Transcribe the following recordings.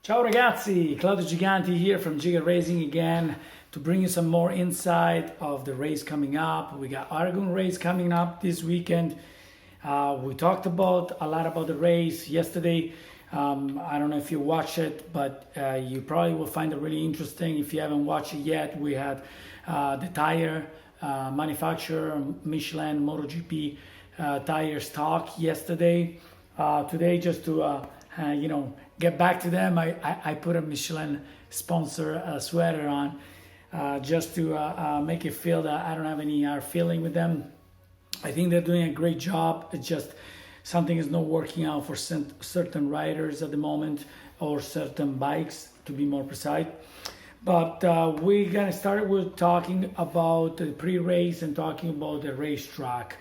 Ciao ragazzi, Claudio Giganti here from Giga Racing again to bring you some more insight of the race coming up. We got Aragon race coming up this weekend. We talked about a lot about the race yesterday. I don't know if you watched it, but you probably will find it really interesting. If you haven't watched it yet, we had the tire manufacturer Michelin MotoGP tires talk yesterday. Today, just to get back to them, I put a Michelin sponsor sweater on just to make it feel that I don't have any hard feeling with them. I think they're doing a great job. It's just something is not working out for certain riders at the moment, or certain bikes to be more precise. But we're gonna start with talking about the pre-race and talking about the racetrack.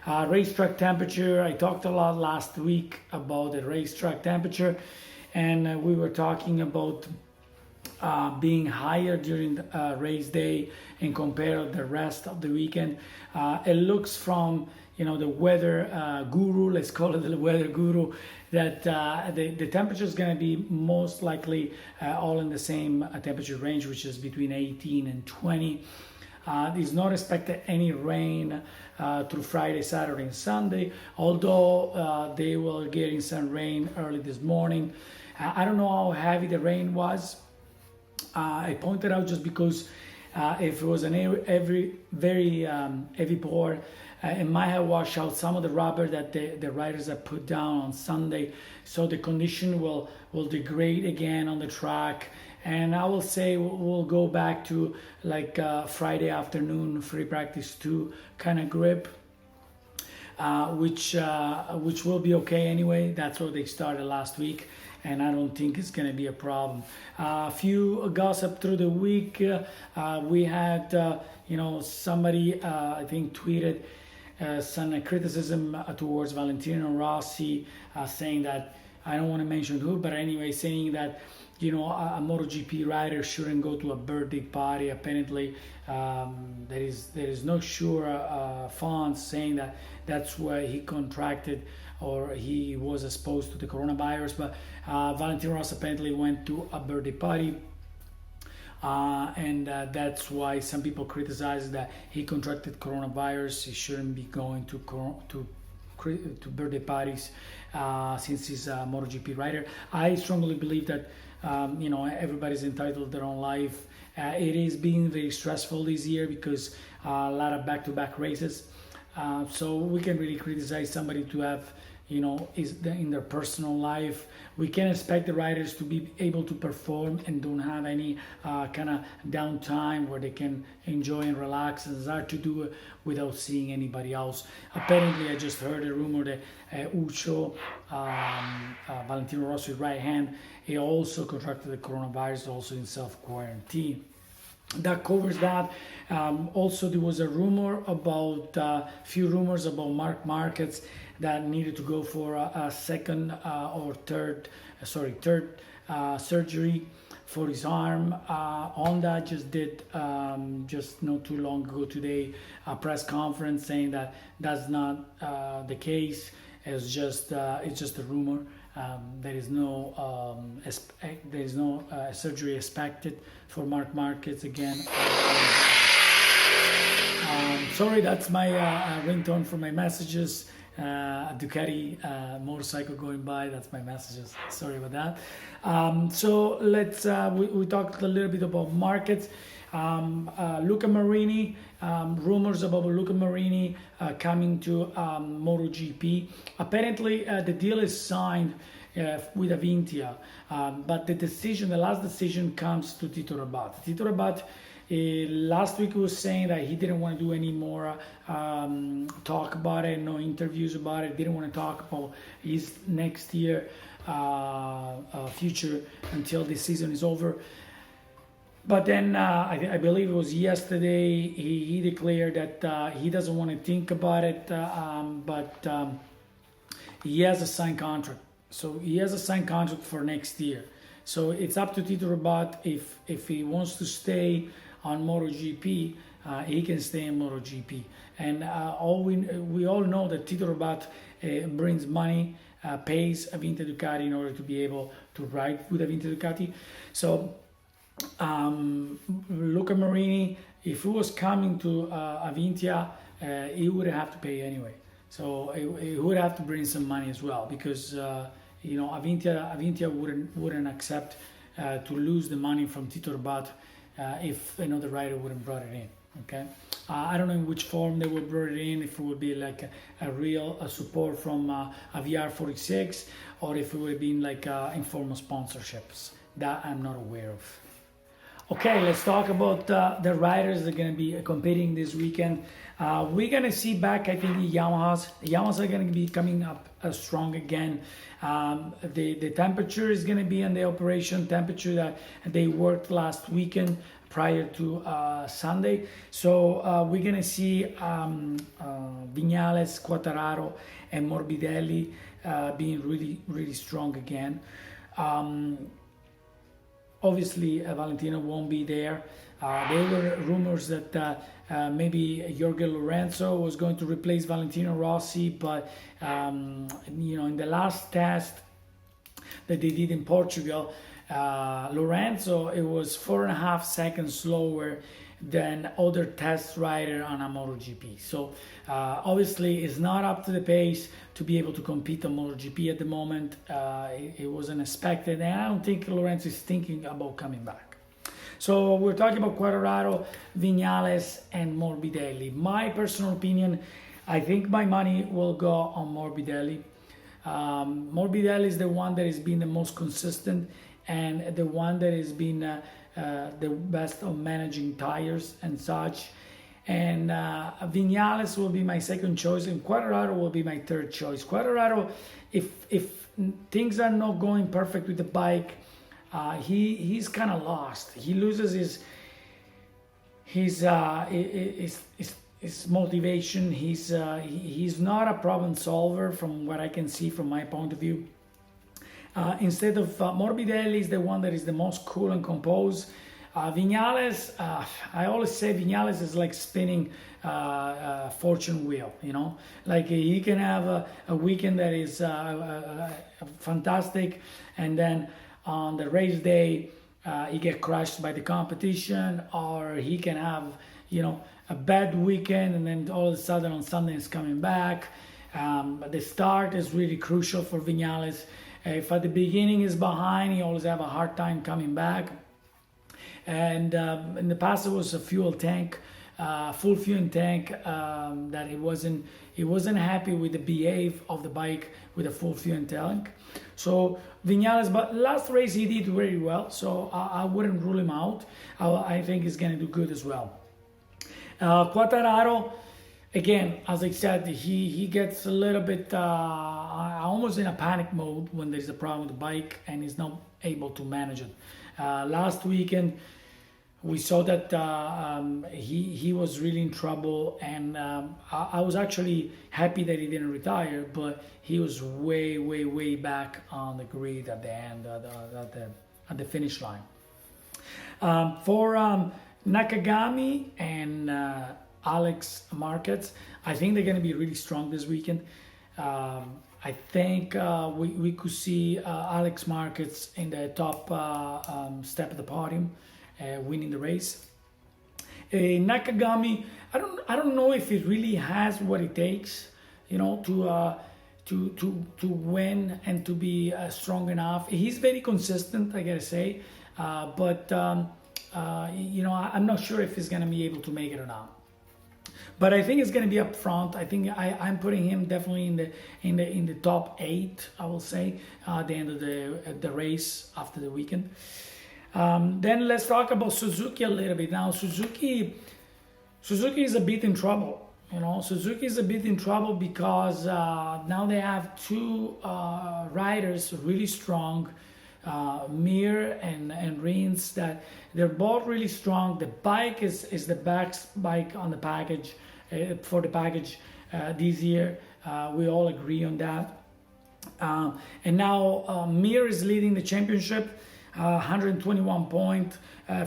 Racetrack temperature, I talked a lot last week about the racetrack temperature, and we were talking about being higher during the race day and compare the rest of the weekend. It looks from the weather guru, let's call it the weather guru, that the temperature is going to be most likely all in the same temperature range, which is between 18 and 20. There's not expected any rain through Friday, Saturday, and Sunday, although they were getting some rain early this morning. I don't know how heavy the rain was. I pointed out just because if it was an very heavy pour, it might have washed out some of the rubber that the riders have put down on Sunday, so the condition will degrade again on the track. And I will say we'll go back to like Friday afternoon free practice 2 kind of grip, which will be okay anyway. That's what they started last week, and I don't think it's going to be a problem. A few gossip through the week. We had somebody I think tweeted some criticism towards Valentino Rossi, saying that, I don't want to mention who, but anyway, saying that a MotoGP rider shouldn't go to a birthday party. Apparently, there is no sure funds saying that that's why he contracted or he was exposed to the coronavirus. But Valentino Rossi apparently went to a birthday party, and that's why some people criticize that he contracted coronavirus. He shouldn't be going to birthday parties since he's a MotoGP rider. I strongly believe that everybody's entitled to their own life. It is being very stressful this year because a lot of back-to-back races. So we can really criticize somebody to have, is in their personal life. We can expect the riders to be able to perform and don't have any kind of downtime where they can enjoy and relax. And it's hard to do it without seeing anybody else. Apparently, I just heard a rumor that Ucho, Valentino Rossi's right hand, he also contracted the coronavirus, also in self-quarantine. That covers that. Also, there was a few rumors about Marc Marquez that needed to go for a second or third surgery for his arm. Honda just did just not too long ago today a press conference saying that that's not the case. It's just a rumor. There is no surgery expected for Marc Marquez again. Sorry, that's my ringtone for my messages. Ducati motorcycle going by. That's my messages. Sorry about that. So let's we talked a little bit about markets. Luca Marini, rumors about Luca Marini coming to MotoGP. Apparently, the deal is signed with Avintia, but the last decision comes to Tito Rabat. Tito Rabat last week was saying that he didn't want to do any more talk about it, no interviews about it. Didn't want to talk about his next year future until this season is over. But then I believe it was yesterday he declared that he doesn't want to think about it, but he has a signed contract. So he has a signed contract for next year. So it's up to Tito Rabat if he wants to stay on MotoGP, he can stay in MotoGP. And we all know that Tito Rabat brings money pays Avinti Ducati in order to be able to ride with Avinti Ducati. So Luca Marini, if he was coming to Avintia, he would have to pay anyway. So he would have to bring some money as well, because Avintia wouldn't accept to lose the money from Tito Rabat if another rider wouldn't brought it in. Okay, I don't know in which form they would brought it in, if it would be like a real support from a VR46, or if it would have been like informal sponsorships. That I'm not aware of. Okay, let's talk about the riders that are going to be competing this weekend. We're going to see back, I think, the Yamahas. The Yamahas are going to be coming up strong again. The temperature is going to be on the operation temperature that they worked last weekend prior to Sunday. So we're going to see Viñales, Quartararo, and Morbidelli being really, really strong again. Obviously, Valentino won't be there. There were rumors that maybe Jorge Lorenzo was going to replace Valentino Rossi, but in the last test that they did in Portugal, Lorenzo, it was 4.5 seconds slower than other test rider on a MotoGP. So obviously it's not up to the pace to be able to compete on MotoGP at the moment. It wasn't expected, and I don't think Lorenzo is thinking about coming back. So we're talking about Quartararo, Viñales, and Morbidelli. My personal opinion, I think my money will go on Morbidelli. Morbidelli is the one that has been the most consistent and the one that has been the best of managing tires and such. And Viñales will be my second choice, and Quartararo will be my third choice. Quartararo, if things are not going perfect with the bike, he's kind of lost. He loses his motivation. He's not a problem solver from what I can see from my point of view. Instead of Morbidelli is the one that is the most cool and composed. Viñales, I always say Viñales is like spinning a fortune wheel, like he can have a weekend that is fantastic, and then on the race day he get crushed by the competition, or he can have a bad weekend and then all of a sudden on Sunday is coming back. But the start is really crucial for Viñales. If at the beginning is behind, he always have a hard time coming back. And in the past it was a fuel tank, full fuel tank, that he wasn't happy with the behave of the bike with a full fuel tank. So Viñales, but last race he did very well, so I wouldn't rule him out. I think he's gonna do good as well. Quartararo, again, as I said, he gets a little bit almost in a panic mode when there's a problem with the bike and he's not able to manage it. Last weekend we saw that he was really in trouble, and I was actually happy that he didn't retire, but he was way back on the grid at the end, at the finish line. For Nakagami and Alex Marquez, I think they're going to be really strong this weekend. I think we could see Alex Marquez in the top step of the podium, winning the race. Nakagami, I don't know if it really has what it takes, to win and to be strong enough. He's very consistent, I gotta say, but I'm not sure if he's gonna be able to make it or not. But I think it's going to be up front. I think I'm putting him definitely in the top 8, I will say, at the end of the race after the weekend. Then let's talk about Suzuki a little bit. Now Suzuki is a bit in trouble. Suzuki is a bit in trouble because now they have 2 riders really strong, Mir and Rins, that they're both really strong. The bike is the best bike on the package for the package this year. We all agree on that. And now Mir is leading the championship, 121 points,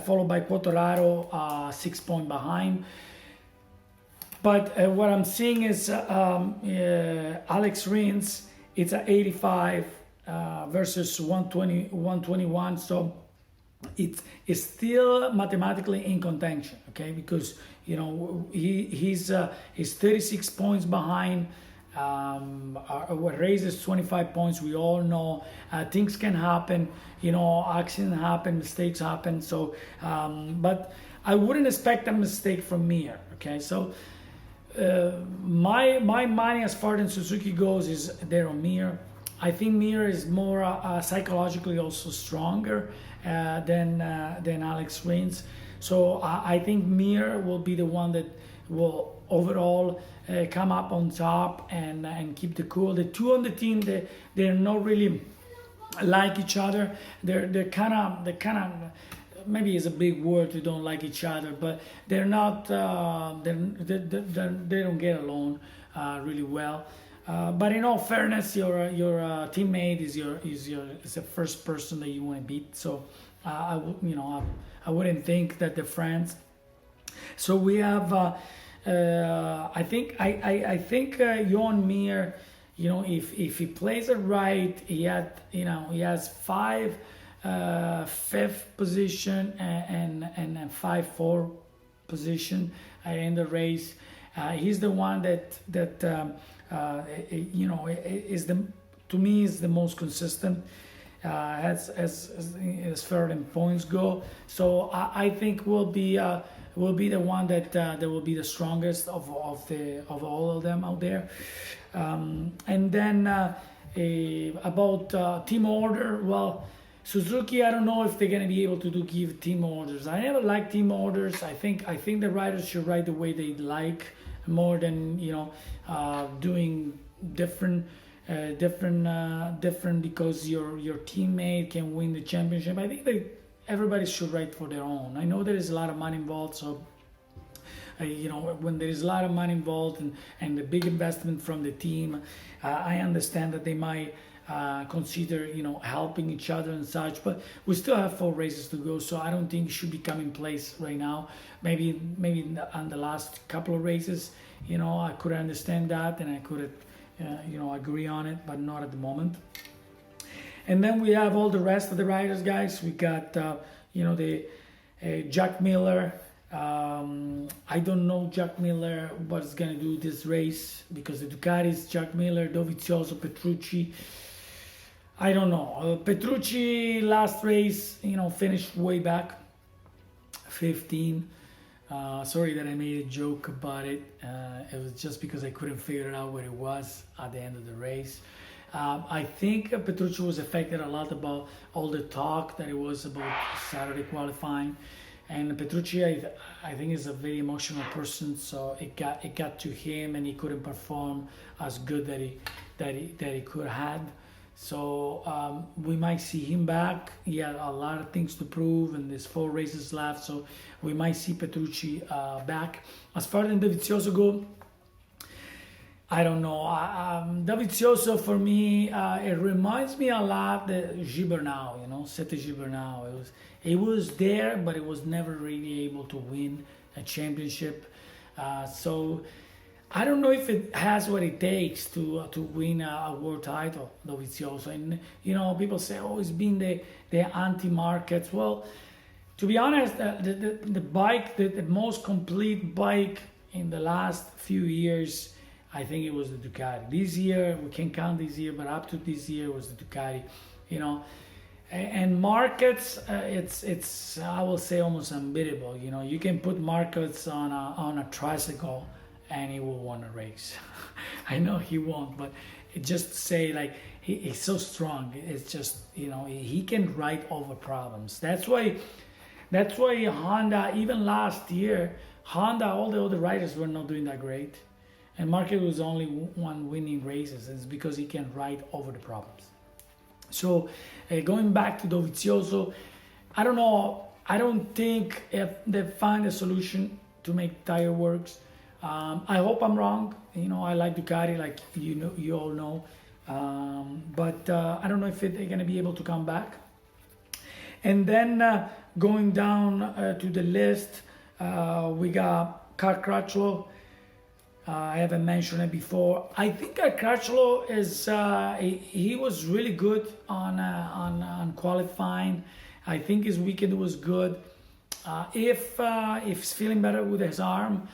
followed by Quartararo, 6 points behind. But what I'm seeing is Alex Rins it's at 85 versus 120, 121. So it's still mathematically in contention, okay? Because he's 36 points behind. What raises 25 points. We all know things can happen. Accidents happen, mistakes happen. So, but I wouldn't expect a mistake from Mir. Okay, so my money as far as Suzuki goes is there on Mir. I think Mir is more psychologically also stronger than Alex Rins. So I think Mir will be the one that will overall come up on top and keep the cool. The two on the team, they're not really like each other. They're kind of maybe it's a big word to don't like each other, but they're not they don't get along really well. But in all fairness, your teammate is the first person that you want to beat. So I wouldn't think that they're friends. So we have I think Johan Mir, if he plays it right, he has fifth position and 5-4 position in the race. He's the one that is to me is the most consistent as far as points go. So I think will be the one that will be the strongest of all of them out there. And then about team order, well, Suzuki, I don't know if they're gonna be able to give team orders. I never like team orders. I think the riders should ride the way they like more than doing different because your teammate can win the championship. I think everybody should ride for their own. I know there is a lot of money involved, so when there is a lot of money involved and the big investment from the team, I understand that they might consider helping each other and such, but we still have 4 races to go, so I don't think it should be coming in place right now. Maybe on the last couple of races, I could understand that and I could agree on it, but not at the moment. And then we have all the rest of the riders, guys. We got the Jack Miller. I don't know Jack Miller what's gonna do this race because the Ducatis, Jack Miller, Dovizioso, Petrucci. I don't know. Petrucci last race, finished way back, 15. Sorry that I made a joke about it. It was just because I couldn't figure out where it was at the end of the race. I think Petrucci was affected a lot about all the talk that it was about Saturday qualifying. And Petrucci, I think, is a very emotional person, so it got to him, and he couldn't perform as good that he could have. So we might see him back. He had a lot of things to prove, and there's 4 races left, so we might see Petrucci back. As far as Dovizioso go, I don't know. Dovizioso for me, it reminds me a lot of Gibernau, Sete Gibernau. It was there, but it was never really able to win a championship. So I don't know if it has what it takes to win a world title, Dovizioso. And people say, oh, it's been the anti-markets. Well, to be honest, the bike, the most complete bike in the last few years, I think it was the Ducati. This year, we can't count this year, but up to this year was the Ducati. And markets, it's I will say almost unbeatable. You can put markets on a tricycle and he will win a race. I know he won't, but it just say like he's so strong. It's just he can ride over problems. That's why Honda, even last year, all the other riders were not doing that great, and Marquez was only one winning races. It's because he can ride over the problems. So going back to Dovizioso, I don't know. I don't think if they find a solution to make tire works. I hope I'm wrong. I like Ducati, like you all know. But I don't know if they're going to be able to come back. And then going down to the list, we got Carl Crutchlow. I haven't mentioned it before. I think Crutchlow is he was really good on qualifying. I think his weekend was good. If he's feeling better with his arm,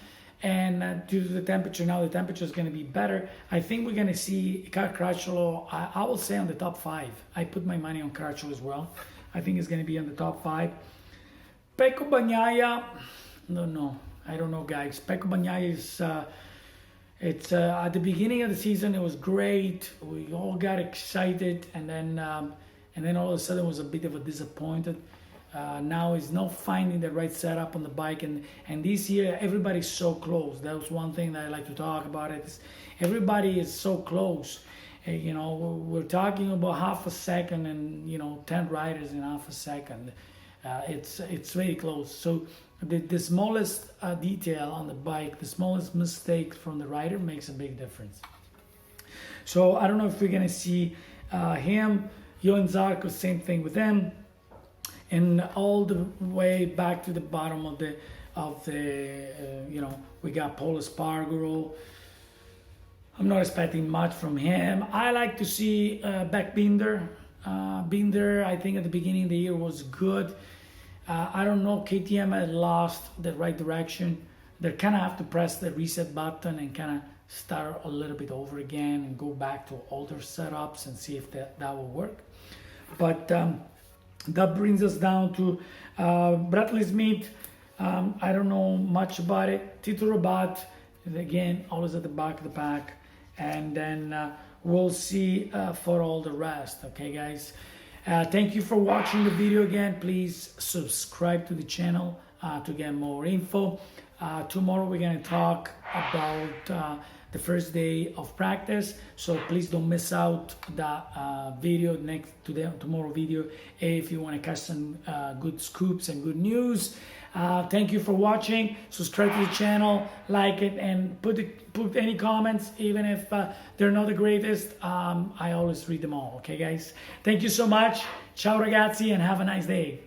and due to the temperature now, the temperature is going to be better. I think we're going to see Crutchlow. I will say on the top 5. I put my money on Crutchlow as well. I think he's going to be on the top 5. Pecco Bagnaia, no, I don't know, guys. Pecco Bagnaia is. It's at the beginning of the season, it was great. We all got excited, and then all of a sudden it was a bit of a disappointment. Now he's not finding the right setup on the bike, and this year everybody's so close. That was one thing that I like to talk about. Everybody is so close. You know, we're talking about half a second, and 10 riders in half a second. It's very close. So the smallest detail on the bike, the smallest mistake from the rider makes a big difference. So I don't know if we're gonna see him. Johan Zarco, same thing with him, and all the way back to the bottom of the we got Pol Espargaro. I'm not expecting much from him. I like to see Beck Binder. Binder, I think at the beginning of the year was good. I don't know, KTM had lost the right direction. They kind of have to press the reset button and kind of start a little bit over again and go back to older setups and see if that will work. But that brings us down to Bradley Smith. I don't know much about it. Tito Rabat, again, always at the back of the pack. And then we'll see for all the rest. Okay, guys? Thank you for watching the video again. Please subscribe to the channel to get more info. Tomorrow we're going to talk about the first day of practice, so please don't miss out that video next to the tomorrow video if you want to catch some good scoops and good news. Thank you for watching. Subscribe to the channel, like it, and put any comments, even if they're not the greatest. I always read them all. Okay, guys? Thank you so much. Ciao ragazzi, and have a nice day.